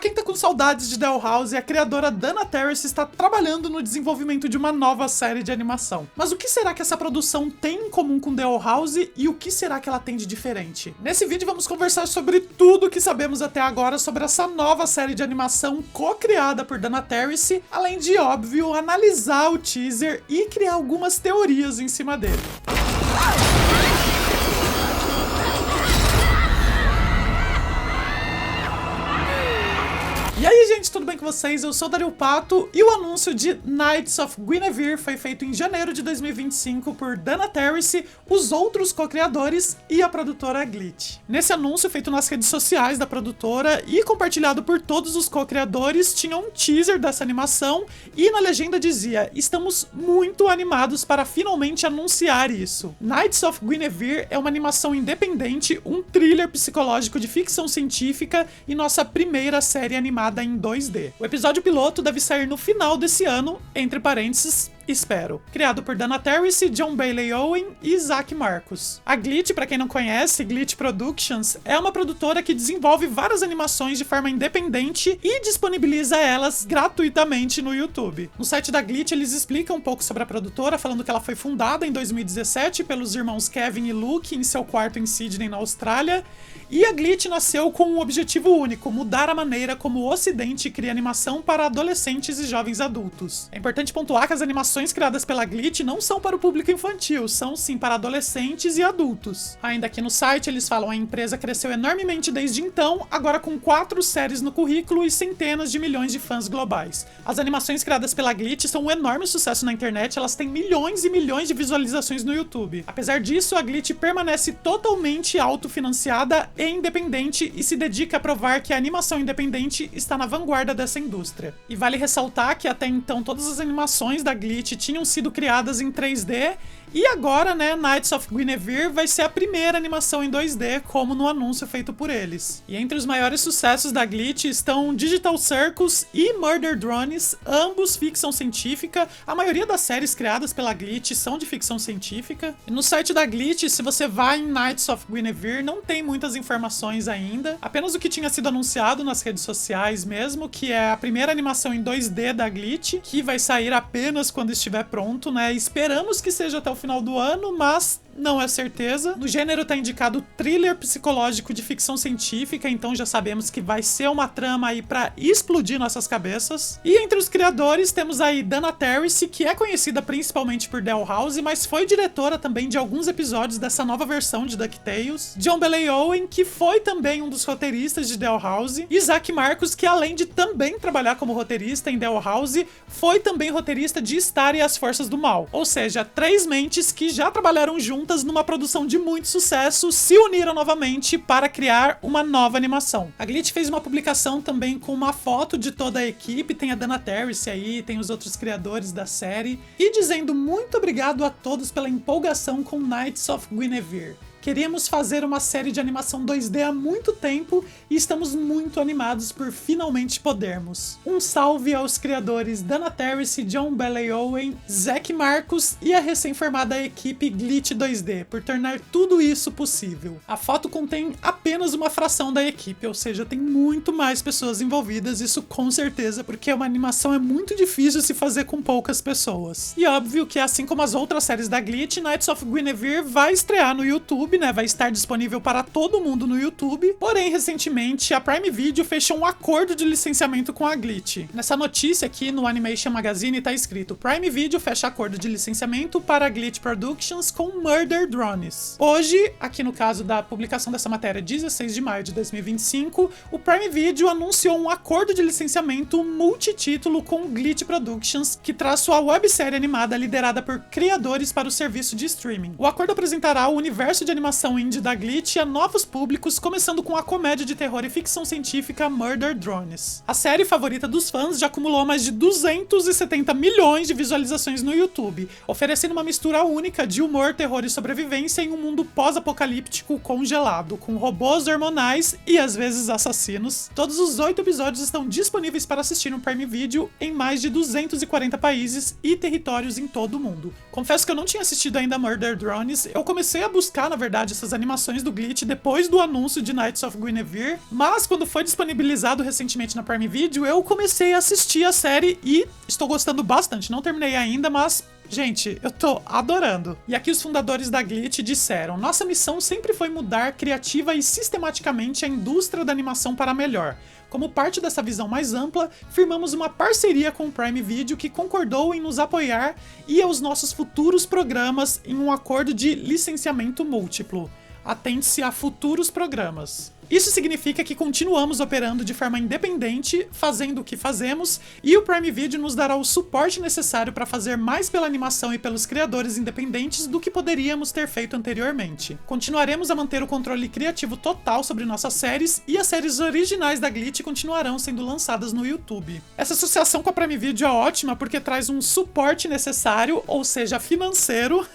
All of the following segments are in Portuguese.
quem tá com saudades de Doll House, a criadora Dana Terrace está trabalhando no desenvolvimento de uma nova série de animação. Mas o que será que essa produção tem em comum com Doll House e o que será que ela tem de diferente? Nesse vídeo vamos conversar sobre tudo o que sabemos até agora sobre essa nova série de animação co-criada por Dana Terrace, além de, óbvio, analisar o teaser e criar algumas teorias em cima dele. E aí, gente, tudo bem com vocês? Eu sou o Dario Pato e o anúncio de Knights of Guinevere foi feito em janeiro de 2025 por Dana Terrace, os outros co-criadores e a produtora Glitch. Nesse anúncio, feito nas redes sociais da produtora e compartilhado por todos os co-criadores, tinha um teaser dessa animação e na legenda dizia: "Estamos muito animados para finalmente anunciar isso". Knights of Guinevere é uma animação independente, um thriller psicológico de ficção científica e nossa primeira série animada em 2D. O episódio piloto deve sair no final desse ano, entre parênteses, espero. Criado por Dana Terrace, John Bailey Owen e Zack Marcus. A Glitch, pra quem não conhece, Glitch Productions, é uma produtora que desenvolve várias animações de forma independente e disponibiliza elas gratuitamente no YouTube. No site da Glitch eles explicam um pouco sobre a produtora, falando que ela foi fundada em 2017 pelos irmãos Kevin e Luke em seu quarto em Sydney, na Austrália, e a Glitch nasceu com um objetivo único: mudar a maneira como o Ocidente cria animação para adolescentes e jovens adultos. É importante pontuar que as animações criadas pela Glitch não são para o público infantil, são sim para adolescentes e adultos. Ainda aqui no site eles falam: a empresa cresceu enormemente desde então, agora com 4 séries no currículo e centenas de milhões de fãs globais. As animações criadas pela Glitch são um enorme sucesso na internet, elas têm milhões e milhões de visualizações no YouTube. Apesar disso, a Glitch permanece totalmente autofinanciada e independente e se dedica a provar que a animação independente está na vanguarda dessa indústria. E vale ressaltar que até então todas as animações da Glitch tinham sido criadas em 3D e agora, né, Knights of Guinevere vai ser a primeira animação em 2D, como no anúncio feito por eles. E entre os maiores sucessos da Glitch estão Digital Circus e Murder Drones, ambos ficção científica. A maioria das séries criadas pela Glitch são de ficção científica. E no site da Glitch, se você vai em Knights of Guinevere, não tem muitas informações ainda, apenas o que tinha sido anunciado nas redes sociais mesmo, que é a primeira animação em 2D da Glitch, que vai sair apenas quando estiver pronto, né? Esperamos que seja até o final do ano, mas não é certeza. No gênero tá indicado thriller psicológico de ficção científica, então já sabemos que vai ser uma trama aí pra explodir nossas cabeças. E entre os criadores temos aí Dana Terrace, que é conhecida principalmente por Doll House, mas foi diretora também de alguns episódios dessa nova versão de DuckTales. John Bailey Owen, que foi também um dos roteiristas de Doll House. E Zack Marcus, que além de também trabalhar como roteirista em Doll House, foi também roteirista de Star e as Forças do Mal. Ou seja, 3 mentes que já trabalharam juntas numa produção de muito sucesso se uniram novamente para criar uma nova animação. A Glitch fez uma publicação também com uma foto de toda a equipe, tem a Dana Terrace aí, tem os outros criadores da série, e dizendo muito obrigado a todos pela empolgação com Knights of Guinevere. Queríamos fazer uma série de animação 2D há muito tempo e estamos muito animados por finalmente podermos. Um salve aos criadores Dana Terrace, John Bailey Owen, Zack Marcus e a recém-formada equipe Glitch 2D por tornar tudo isso possível. A foto contém apenas uma fração da equipe, ou seja, tem muito mais pessoas envolvidas, isso com certeza, porque uma animação é muito difícil se fazer com poucas pessoas. E óbvio que, assim como as outras séries da Glitch, Knights of Guinevere vai estrear no YouTube, né? Vai estar disponível para todo mundo no YouTube. Porém, recentemente, a Prime Video fechou um acordo de licenciamento com a Glitch. Nessa notícia aqui no Animation Magazine tá escrito: Prime Video fecha acordo de licenciamento para a Glitch Productions com Murder Drones. Hoje, aqui no caso da publicação dessa matéria, 16 de maio de 2025, o Prime Video anunciou um acordo de licenciamento multitítulo com Glitch Productions, que traz sua websérie animada liderada por criadores para o serviço de streaming. O acordo apresentará o universo de animação indie da Glitch a novos públicos, começando com a comédia de terror e ficção científica Murder Drones. A série favorita dos fãs já acumulou mais de 270 milhões de visualizações no YouTube, oferecendo uma mistura única de humor, terror e sobrevivência em um mundo pós-apocalíptico congelado, com robôs hormonais e às vezes assassinos. Todos os 8 episódios estão disponíveis para assistir no Prime Video em mais de 240 países e territórios em todo o mundo. Confesso que eu não tinha assistido ainda Murder Drones, eu comecei a buscar, na verdade, verdade, essas animações do Glitch depois do anúncio de Knights of Guinevere, mas quando foi disponibilizado recentemente na Prime Video, eu comecei a assistir a série e estou gostando bastante. Não terminei ainda, mas gente, eu tô adorando. E aqui os fundadores da Glitch disseram: nossa missão sempre foi mudar criativa e sistematicamente a indústria da animação para melhor. Como parte dessa visão mais ampla, firmamos uma parceria com o Prime Video que concordou em nos apoiar e aos nossos futuros programas em um acordo de licenciamento múltiplo. Atente-se a futuros programas. Isso significa que continuamos operando de forma independente, fazendo o que fazemos, e o Prime Video nos dará o suporte necessário para fazer mais pela animação e pelos criadores independentes do que poderíamos ter feito anteriormente. Continuaremos a manter o controle criativo total sobre nossas séries, e as séries originais da Glitch continuarão sendo lançadas no YouTube. Essa associação com a Prime Video é ótima porque traz um suporte necessário, ou seja, financeiro,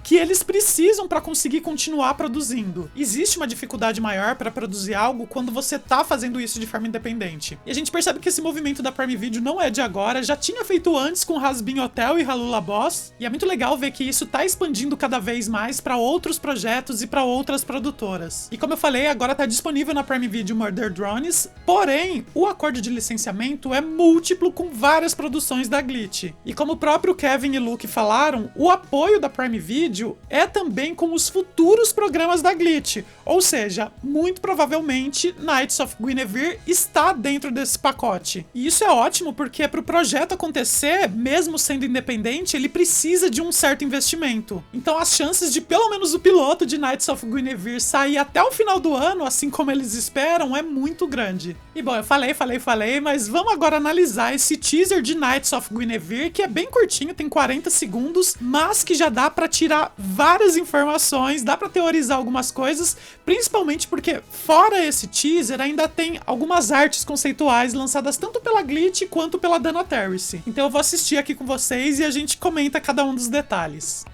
que eles precisam para conseguir continuar produzindo. Existe uma dificuldade maior para produzir algo quando você tá fazendo isso de forma independente. E a gente percebe que esse movimento da Prime Video não é de agora, já tinha feito antes com Hazbin Hotel e Halula Boss, e é muito legal ver que isso tá expandindo cada vez mais para outros projetos e para outras produtoras. E como eu falei, agora tá disponível na Prime Video Murder Drones, porém, o acordo de licenciamento é múltiplo com várias produções da Glitch. E como o próprio Kevin e Luke falaram, o apoio da Prime Video é também com os futuros programas da Glitch, ou seja, muito provavelmente Knights of Guinevere está dentro desse pacote. E isso é ótimo porque para o projeto acontecer, mesmo sendo independente, ele precisa de um certo investimento. Então as chances de pelo menos o piloto de Knights of Guinevere sair até o final do ano, assim como eles esperam, é muito grande. E bom, eu falei, mas vamos agora analisar esse teaser de Knights of Guinevere, que é bem curtinho, tem 40 segundos, mas que já dá pra tirar várias informações, dá pra teorizar algumas coisas, principalmente porque fora esse teaser, ainda tem algumas artes conceituais lançadas tanto pela Glitch quanto pela Dana Terrace. Então eu vou assistir aqui com vocês e a gente comenta cada um dos detalhes.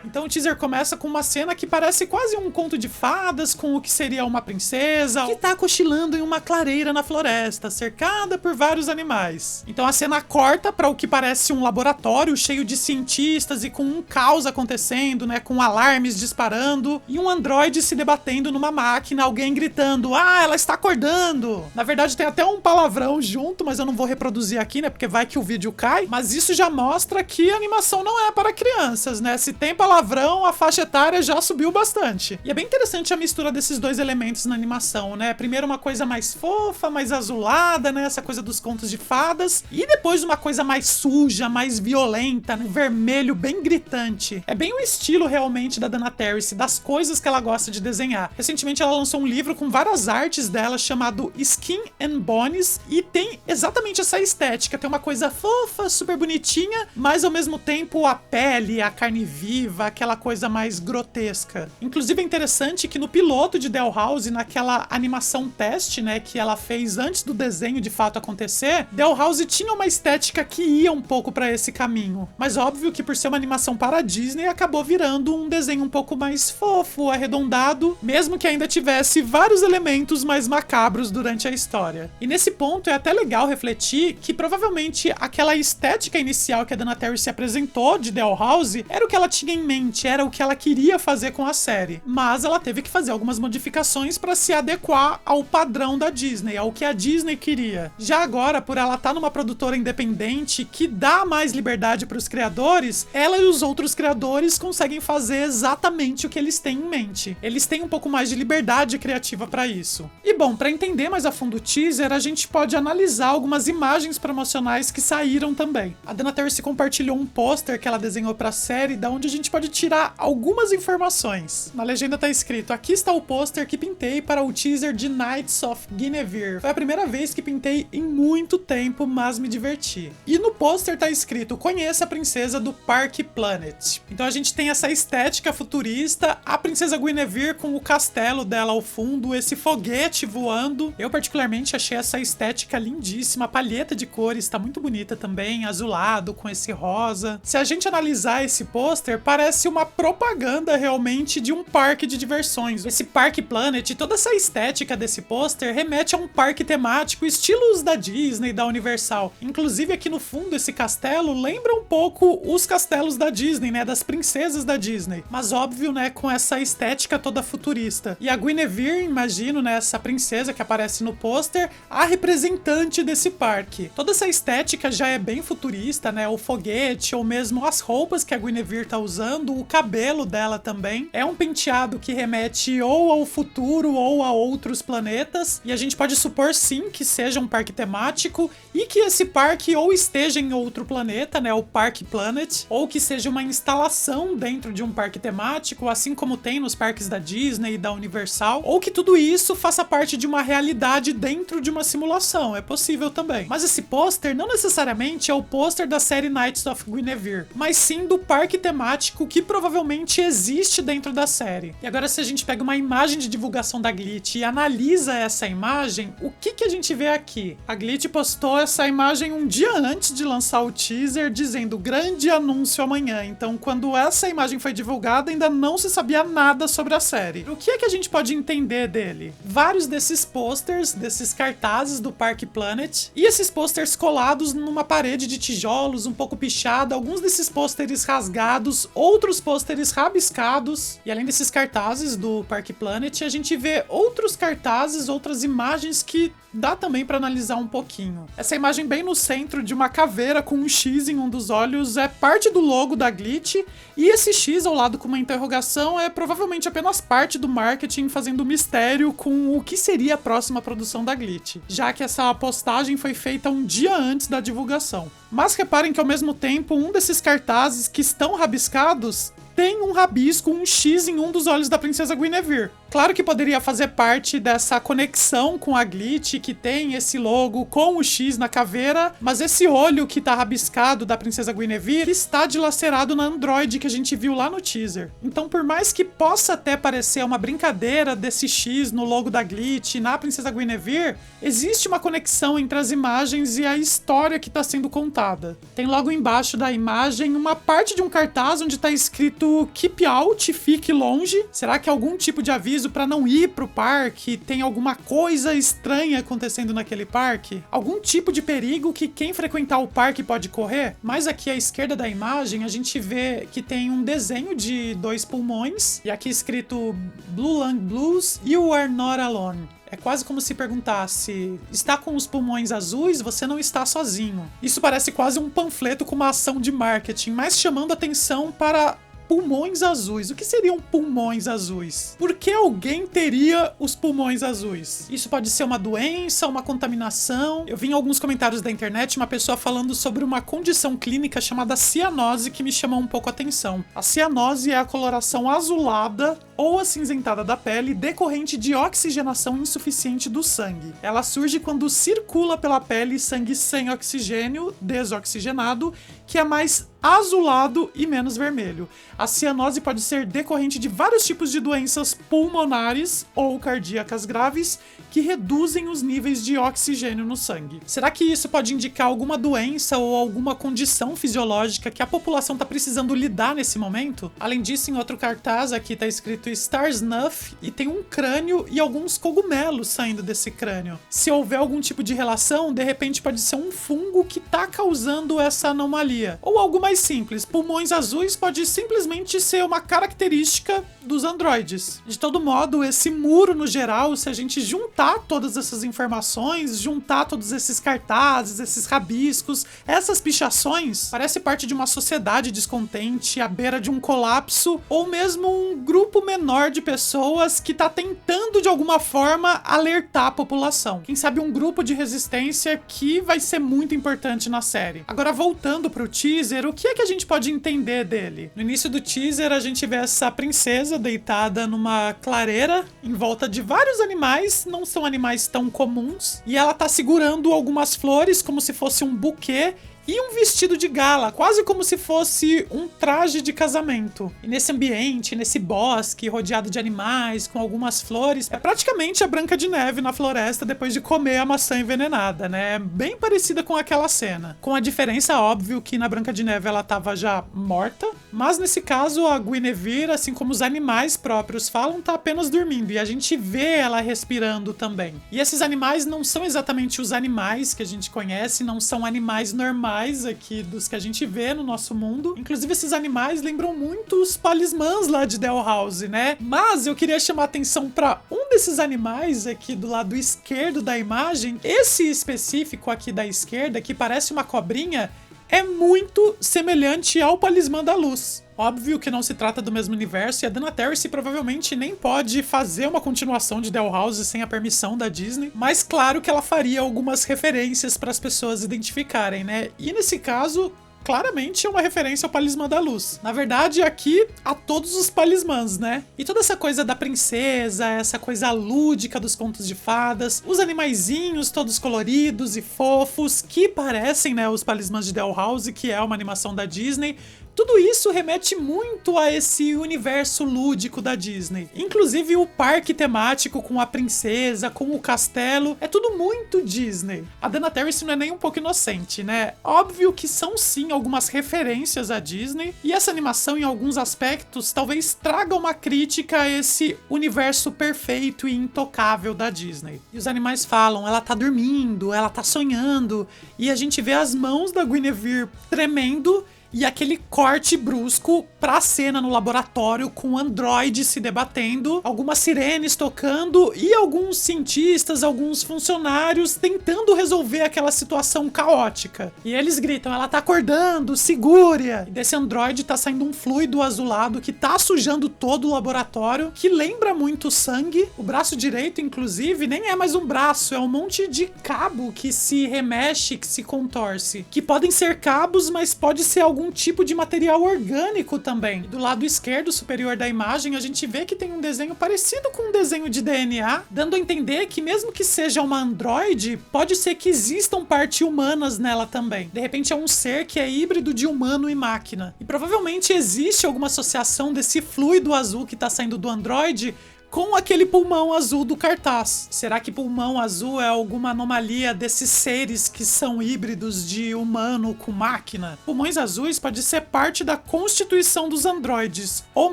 Então o teaser começa com uma cena que parece quase um conto de fadas, com o que seria uma princesa que tá cochilando em uma clareira na floresta, cercada por vários animais. Então a cena corta para o que parece um laboratório cheio de cientistas e com um caos acontecendo, né, com alarmes disparando e um androide se debatendo numa máquina, alguém gritando: "Ah, ela está acordando!". Na verdade tem até um palavrão junto, mas eu não vou reproduzir aqui, né, porque vai que o vídeo cai, mas isso já mostra que a animação não é para crianças, né? Se tem palavrão, a faixa etária já subiu bastante. E é bem interessante a mistura desses dois elementos na animação, né? Primeiro uma coisa mais fofa, mais azulada, né? Essa coisa dos contos de fadas. E depois uma coisa mais suja, mais violenta, né? Vermelho, bem gritante. É bem o estilo realmente da Dana Terrace, das coisas que ela gosta de desenhar. Recentemente ela lançou um livro com várias artes dela chamado Skin and Bones e tem exatamente essa estética. Tem uma coisa fofa, super bonitinha, mas ao mesmo tempo a pele, a carne viva, aquela coisa mais grotesca. Inclusive é interessante que no piloto de Dollhouse, naquela animação teste, né, que ela fez antes do desenho de fato acontecer, Dollhouse tinha uma estética que ia um pouco pra esse caminho. Mas óbvio que por ser uma animação para a Disney, acabou virando um desenho um pouco mais fofo, arredondado, mesmo que ainda tivesse vários elementos mais macabros durante a história. E nesse ponto é até legal refletir que provavelmente aquela estética inicial que a Dana Terrace apresentou de Dollhouse era o que ela tinha em mente, era o que ela queria fazer com a série, mas ela teve que fazer algumas modificações para se adequar ao padrão da Disney, ao que a Disney queria. Já agora, por ela estar numa produtora independente que dá mais liberdade para os criadores, ela e os outros criadores conseguem fazer exatamente o que eles têm em mente. Eles têm um pouco mais de liberdade criativa para isso. E bom, para entender mais a fundo o teaser, a gente pode analisar algumas imagens promocionais que saíram também. A Dana Terrace compartilhou um pôster que ela desenhou para a série, da onde a gente pode tirar algumas informações. Na legenda tá escrito: aqui está o pôster que pintei para o teaser de Knights of Guinevere. Foi a primeira vez que pintei em muito tempo, mas me diverti. E no pôster tá escrito: conheça a princesa do Parque Planet. Então a gente tem essa estética futurista, a princesa Guinevere com o castelo dela ao fundo, esse foguete voando. Eu particularmente achei essa estética lindíssima, a palheta de cores tá muito bonita também, azulado com esse rosa. Se a gente analisar esse pôster, parece uma propaganda realmente de um parque de diversões. Esse Parque Planet, toda essa estética desse pôster remete a um parque temático, estilos da Disney, da Universal. Inclusive aqui no fundo esse castelo lembra um pouco os castelos da Disney, né, das princesas da Disney. Mas óbvio, né, com essa estética toda futurista. E a Guinevere, imagino, né, essa princesa que aparece no pôster, a representante desse parque. Toda essa estética já é bem futurista, né, o foguete ou mesmo as roupas que a Guinevere tá usando, o cabelo dela também. É um penteado que remete ou ao futuro ou a outros planetas, e a gente pode supor sim que seja um parque temático e que esse parque ou esteja em outro planeta, né, o Parque Planet, ou que seja uma instalação dentro de um parque temático, assim como tem nos parques da Disney e da Universal, ou que tudo isso faça parte de uma realidade dentro de uma simulação, é possível também. Mas esse pôster não necessariamente é o pôster da série Knights of Guinevere, mas sim do parque temático que provavelmente existe dentro da série. E agora, se a gente pega uma imagem de divulgação da Glitch e analisa essa imagem, o que a gente vê aqui? A Glitch postou essa imagem um dia antes de lançar o teaser, dizendo grande anúncio amanhã. Então, quando essa imagem foi divulgada, ainda não se sabia nada sobre a série. O que é que a gente pode entender dele? Vários desses posters, desses cartazes do Parque Planet, e esses posters colados numa parede de tijolos, um pouco pichada, alguns desses pôsteres rasgados, outros pôsteres rabiscados. E além desses cartazes do Parque Planet, a gente vê outros cartazes, outras imagens que dá também pra analisar um pouquinho. Essa imagem bem no centro de uma caveira com um X em um dos olhos é parte do logo da Glitch, e esse X ao lado com uma interrogação é provavelmente apenas parte do marketing fazendo mistério com o que seria a próxima produção da Glitch, já que essa postagem foi feita um dia antes da divulgação. Mas reparem que ao mesmo tempo, um desses cartazes que estão rabiscados tem um rabisco, um X em um dos olhos da princesa Guinevere. Claro que poderia fazer parte dessa conexão com a Glitch, que tem esse logo com o X na caveira, mas esse olho que tá rabiscado da princesa Guinevere está dilacerado na Android que a gente viu lá no teaser. Então, por mais que possa até parecer uma brincadeira desse X no logo da Glitch na princesa Guinevere, existe uma conexão entre as imagens e a história que tá sendo contada. Tem logo embaixo da imagem uma parte de um cartaz onde tá escrito Keep Out, fique longe. Será que é algum tipo de aviso para não ir pro parque? Tem alguma coisa estranha acontecendo naquele parque? Algum tipo de perigo que quem frequentar o parque pode correr? Mas aqui à esquerda da imagem a gente vê que tem um desenho de 2 pulmões e aqui escrito Blue Lung Blues, You Are Not Alone. É quase como se perguntasse: está com os pulmões azuis? Você não está sozinho. Isso parece quase um panfleto com uma ação de marketing, mas chamando atenção para pulmões azuis. O que seriam pulmões azuis? Por que alguém teria os pulmões azuis? Isso pode ser uma doença, uma contaminação. Eu vi em alguns comentários da internet uma pessoa falando sobre uma condição clínica chamada cianose que me chamou um pouco a atenção. A cianose é a coloração azulada ou acinzentada da pele decorrente de oxigenação insuficiente do sangue. Ela surge quando circula pela pele sangue sem oxigênio, desoxigenado, que é mais azulado e menos vermelho. A cianose pode ser decorrente de vários tipos de doenças pulmonares ou cardíacas graves que reduzem os níveis de oxigênio no sangue. Será que isso pode indicar alguma doença ou alguma condição fisiológica que a população está precisando lidar nesse momento? Além disso, em outro cartaz aqui está escrito Star Snuff e tem um crânio e alguns cogumelos saindo desse crânio. Se houver algum tipo de relação, de repente pode ser um fungo que está causando essa anomalia. Ou algo mais simples, pulmões azuis pode simplesmente ser uma característica dos androides. De todo modo, esse muro no geral, se a gente juntar todas essas informações, juntar todos esses cartazes, esses rabiscos, essas pichações, parece parte de uma sociedade descontente, à beira de um colapso, ou mesmo um grupo menor de pessoas que tá tentando de alguma forma alertar a população. Quem sabe um grupo de resistência que vai ser muito importante na série. Agora, voltando pro teaser, o que é que a gente pode entender dele? No início do teaser, a gente vê essa princesa deitada numa clareira em volta de vários animais, não são animais tão comuns, e ela tá segurando algumas flores como se fosse um buquê e um vestido de gala, quase como se fosse um traje de casamento. E nesse ambiente, nesse bosque rodeado de animais, com algumas flores, é praticamente a Branca de Neve na floresta depois de comer a maçã envenenada, né? Bem parecida com aquela cena. Com a diferença, óbvio, que na Branca de Neve ela tava já morta, mas nesse caso a Guinevere, assim como os animais próprios falam, tá apenas dormindo, e a gente vê ela respirando também. E esses animais não são exatamente os animais que a gente conhece, não são animais normais aqui dos que a gente vê no nosso mundo. Inclusive, esses animais lembram muito os palismãs lá de Dalhouse, né? Mas eu queria chamar a atenção para um desses animais aqui do lado esquerdo da imagem. Esse específico aqui da esquerda, que parece uma cobrinha, é muito semelhante ao Palismã da Luz. Óbvio que não se trata do mesmo universo, e a Dana Terrace provavelmente nem pode fazer uma continuação de Dalhouse sem a permissão da Disney, mas claro que ela faria algumas referências para as pessoas identificarem, né? E nesse caso, claramente é uma referência ao Palismã da Luz. Na verdade, aqui, a todos os palismãs, né? E toda essa coisa da princesa, essa coisa lúdica dos contos de fadas, os animaizinhos todos coloridos e fofos, que parecem, né, os palismãs de Dalhouse, que é uma animação da Disney. Tudo isso remete muito a esse universo lúdico da Disney. Inclusive o parque temático com a princesa, com o castelo, é tudo muito Disney. A Dana Terrace não é nem um pouco inocente, né? Óbvio que são sim algumas referências à Disney, e essa animação em alguns aspectos talvez traga uma crítica a esse universo perfeito e intocável da Disney. E os animais falam, ela tá dormindo, ela tá sonhando, e a gente vê as mãos da Guinevere tremendo, e aquele corte brusco pra cena no laboratório com o androide se debatendo, algumas sirenes tocando e alguns cientistas, alguns funcionários tentando resolver aquela situação caótica. E eles gritam, ela tá acordando, segure-a! E desse androide tá saindo um fluido azulado que tá sujando todo o laboratório, que lembra muito sangue. O braço direito, inclusive, nem é mais um braço, é um monte de cabo que se remexe, que se contorce. Que podem ser cabos, mas pode ser algum tipo de material orgânico também. Do lado esquerdo superior da imagem, a gente vê que tem um desenho parecido com um desenho de DNA, dando a entender que mesmo que seja uma androide, pode ser que existam partes humanas nela também. De repente é um ser que é híbrido de humano e máquina. E provavelmente existe alguma associação desse fluido azul que tá saindo do androide com aquele pulmão azul do cartaz. Será que pulmão azul é alguma anomalia desses seres que são híbridos de humano com máquina? Pulmões azuis pode ser parte da constituição dos androides, ou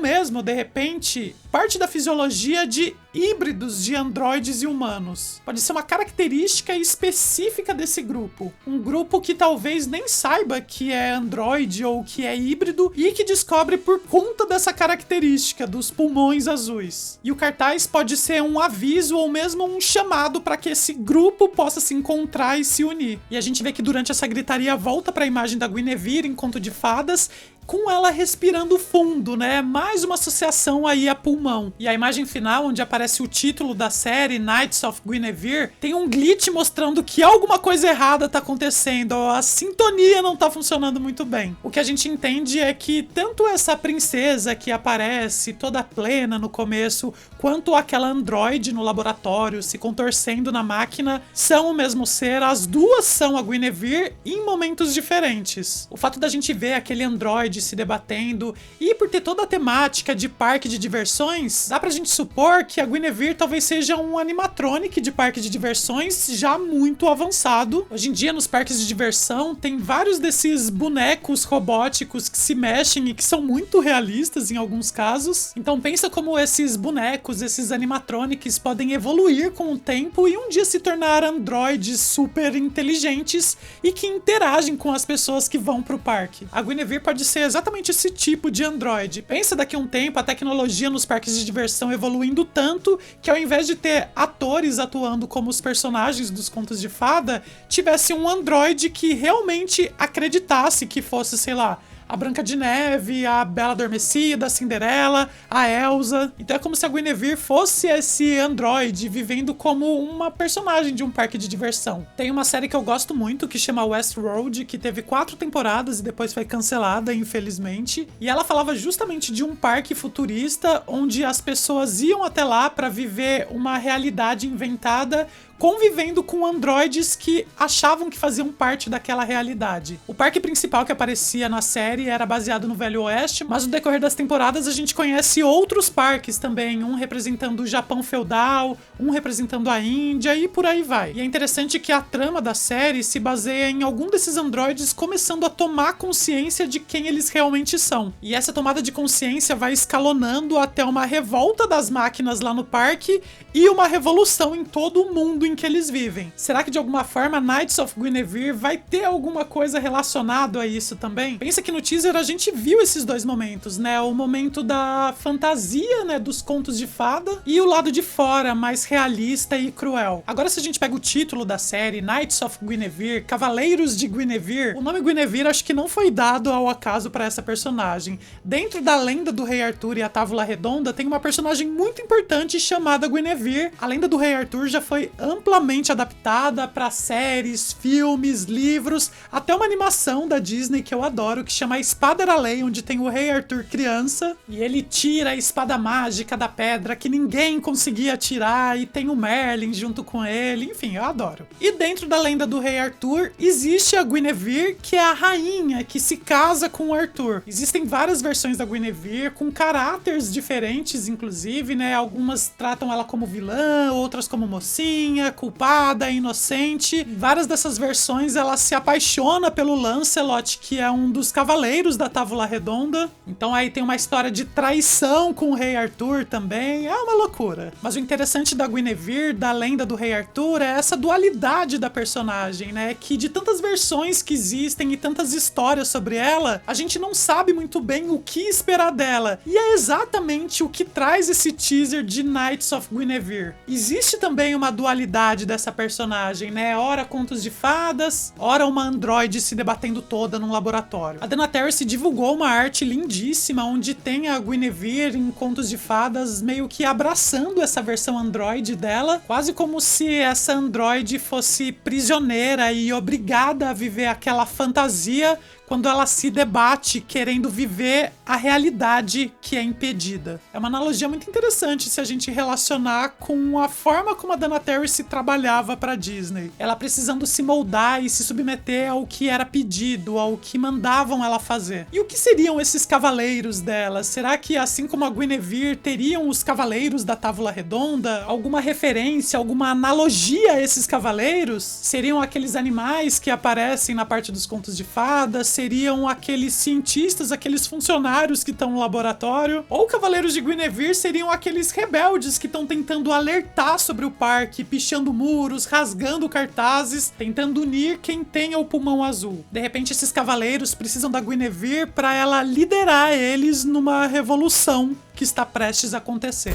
mesmo, de repente, parte da fisiologia de híbridos de androides e humanos. Pode ser uma característica específica desse grupo. Um grupo que talvez nem saiba que é androide ou que é híbrido e que descobre por conta dessa característica dos pulmões azuis. E o cartaz pode ser um aviso ou mesmo um chamado para que esse grupo possa se encontrar e se unir. E a gente vê que durante essa gritaria volta para a imagem da Guinevere em Conto de Fadas, com ela respirando fundo, né? Mais uma associação aí a pulmão. E a imagem final, onde aparece o título da série, Nights of Guinevere, tem um glitch mostrando que alguma coisa errada tá acontecendo, a sintonia não tá funcionando muito bem. O que a gente entende é que tanto essa princesa que aparece toda plena no começo, quanto aquela androide no laboratório se contorcendo na máquina, são o mesmo ser, as duas são a Guinevere em momentos diferentes. O fato da gente ver aquele androide se debatendo, e por ter toda a temática de parque de diversões, dá pra gente supor que a Guinevere talvez seja um animatronic de parque de diversões já muito avançado. Hoje em dia, nos parques de diversão, tem vários desses bonecos robóticos que se mexem e que são muito realistas em alguns casos. Então pensa como esses bonecos, esses animatronics podem evoluir com o tempo e um dia se tornar androides super inteligentes e que interagem com as pessoas que vão pro parque. A Guinevere pode ser exatamente esse tipo de androide. Pensa daqui a um tempo a tecnologia nos parques de diversão evoluindo tanto que ao invés de ter atores atuando como os personagens dos contos de fada, tivesse um androide que realmente acreditasse que fosse, sei lá, a Branca de Neve, a Bela Adormecida, a Cinderela, a Elsa. Então é como se a Guinevere fosse esse androide vivendo como uma personagem de um parque de diversão. Tem uma série que eu gosto muito que chama Westworld, que teve 4 temporadas e depois foi cancelada, infelizmente. E ela falava justamente de um parque futurista onde as pessoas iam até lá para viver uma realidade inventada, convivendo com androides que achavam que faziam parte daquela realidade. O parque principal que aparecia na série era baseado no Velho Oeste, mas no decorrer das temporadas a gente conhece outros parques também, um representando o Japão feudal, um representando a Índia e por aí vai. E é interessante que a trama da série se baseia em algum desses androides começando a tomar consciência de quem eles realmente são. E essa tomada de consciência vai escalonando até uma revolta das máquinas lá no parque e uma revolução em todo o mundo em que eles vivem. Será que de alguma forma Knights of Guinevere vai ter alguma coisa relacionado a isso também? Pensa que no teaser a gente viu esses dois momentos, né? O momento da fantasia, né, dos contos de fada e o lado de fora, mais realista e cruel. Agora se a gente pega o título da série, Knights of Guinevere, Cavaleiros de Guinevere, o nome Guinevere acho que não foi dado ao acaso para essa personagem. Dentro da lenda do Rei Arthur e a Távola Redonda tem uma personagem muito importante chamada Guinevere. A lenda do Rei Arthur já foi amplamente adaptada para séries, filmes, livros, até uma animação da Disney que eu adoro, que chama A Espada Era Lei, onde tem o Rei Arthur criança, e ele tira a espada mágica da pedra que ninguém conseguia tirar, e tem o Merlin junto com ele, enfim, eu adoro. E dentro da lenda do Rei Arthur, existe a Guinevere, que é a rainha que se casa com o Arthur. Existem várias versões da Guinevere, com caráteres diferentes, inclusive, né? Algumas tratam ela como vilã, outras como mocinha, culpada, inocente. Em várias dessas versões ela se apaixona pelo Lancelot, que é um dos cavaleiros da Távola Redonda. Então aí tem uma história de traição com o Rei Arthur também. É uma loucura. Mas o interessante da Guinevere, da lenda do Rei Arthur, é essa dualidade da personagem, né? Que de tantas versões que existem e tantas histórias sobre ela, a gente não sabe muito bem o que esperar dela. E é exatamente o que traz esse teaser de Knights of Guinevere. Existe também uma dualidade dessa personagem, né? Ora contos de fadas, ora uma androide se debatendo toda num laboratório. A Dana Terrace divulgou uma arte lindíssima onde tem a Guinevere em contos de fadas meio que abraçando essa versão androide dela, quase como se essa androide fosse prisioneira e obrigada a viver aquela fantasia quando ela se debate querendo viver a realidade que é impedida. É uma analogia muito interessante se a gente relacionar com a forma como a Dana Terrace trabalhava para Disney. Ela precisando se moldar e se submeter ao que era pedido, ao que mandavam ela fazer. E o que seriam esses cavaleiros dela? Será que, assim como a Guinevere, teriam os cavaleiros da Távola Redonda? Alguma referência, alguma analogia a esses cavaleiros? Seriam aqueles animais que aparecem na parte dos contos de fadas? Seriam aqueles cientistas, aqueles funcionários que estão no laboratório? Ou Cavaleiros de Guinevere seriam aqueles rebeldes que estão tentando alertar sobre o parque, pichando muros, rasgando cartazes, tentando unir quem tenha o pulmão azul. De repente esses cavaleiros precisam da Guinevere para ela liderar eles numa revolução que está prestes a acontecer.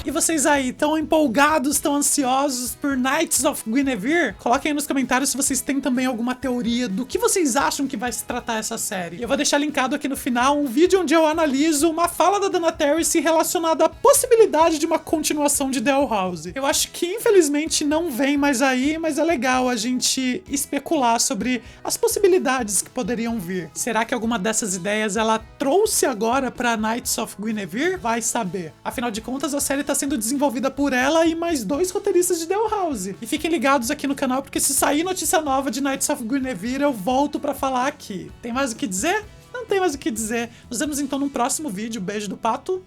E vocês aí, tão empolgados, tão ansiosos por Knights of Guinevere? Coloquem aí nos comentários se vocês têm também alguma teoria do que vocês acham que vai se tratar essa série. Eu vou deixar linkado aqui no final um vídeo onde eu analiso uma fala da Dana Terrace relacionada à possibilidade de uma continuação de The Owl House. Eu acho que infelizmente não vem mais aí, mas é legal a gente especular sobre as possibilidades que poderiam vir. Será que alguma dessas ideias ela trouxe agora pra Knights of Guinevere? Vai saber. Afinal de contas, a série tá sendo desenvolvida por ela e mais 2 roteiristas de The Owl House. E fiquem ligados aqui no canal, porque se sair notícia nova de Knights of Guinevere, eu volto pra falar aqui. Tem mais o que dizer? Não tem mais o que dizer. Nos vemos então num próximo vídeo. Beijo do Pato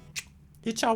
e tchau.